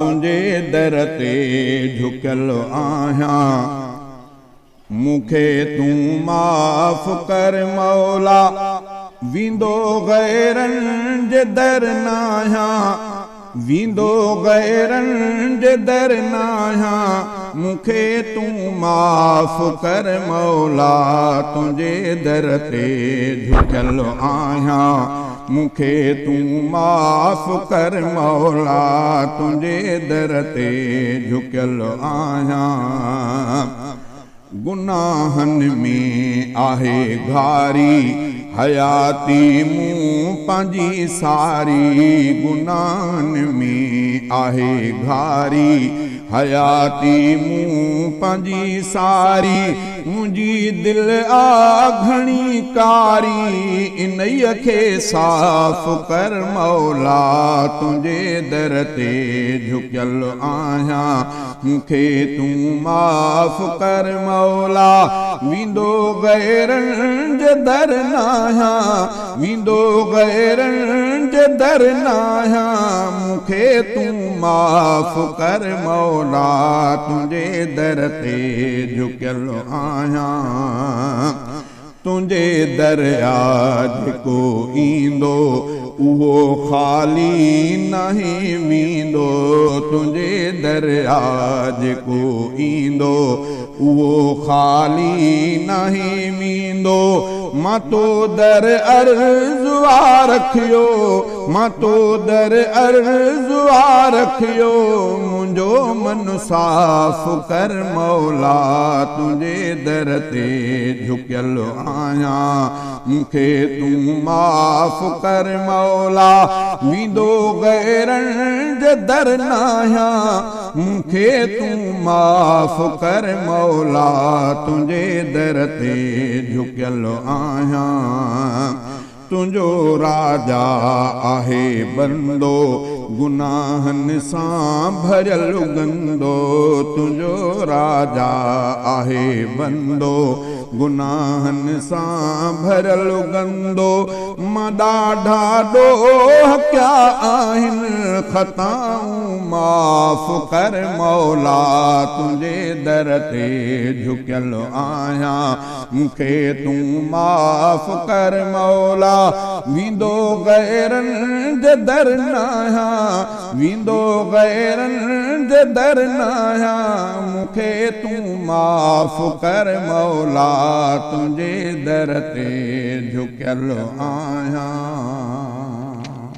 तुझे दर ते झुकल आहियां, मूंखे तूं माफ़ कर मौला। वींदो गैरनि जे दर न आहियां, वींदो गैरनि जे दर न आहियां, मूंखे तूं माफ़ कर मौला। तुझे दर ते झुकल आहियां, मूंखे तूं माफ़ कर मौला। तुझे दर ते झुकल आहियां, गुनाहनि में आहे घारी हयाती मूं पंहिंजी सारी। गुनाहनि में आहे घारी हयाती मूं पंहिंजी सारी। मुंहिंजी दिलि आ घणी कारी, इन्हीअ खे साफ़ कर मौला। तुझे दर ते झुकल आहियां, मूंखे तूं माफ़ कर मौला। वींदो गैरनि जे दर न आहियां, वींदो गैरनि जे दर न आहियां, मूंखे तूं माफ़ कर मौला। तुझे दर ते झुकल आहियां, तुझे दर जेको ईंदो उहो ख़ाली नहीं वेंदो। तुझे दर जेको ईंदो उहो ख़ाली नहीं वेंदो। मां तो दर अर्ज़ुआ रखियो, मां तो दर अर्ज़ुआ रखियो, मुंहिंजो मन साफ़ कर मौला। तुझे दर ते झुकल आहियां, मूंखे तूं माफ़ कर मौला। वींदो गैरनि जे दर न आहियां, मूंखे तूं माफ़ कर मौला। तुझे दर ते झुकल आहियां, तुंहिंजो राजा आहे बंदो, गुनाहनि सां भरियल गंदो। तुंहिंजो राजा आहे बंदो, गुनाहनि सां भरियल गंदो। मां ॾाढा ॾोह कया आहिनि, ख़ताऊं माफ़ कर मौला। तुझे दर ते झुकल आहियां, मूंखे तूं माफ़ कर मौला। वींदो गैरनि जे दर न आहियां, वींदो गैरनि जे दर न आहियां, मूंखे तूं माफ़ कर मौला। तुझे दर ते झुकल आहियां।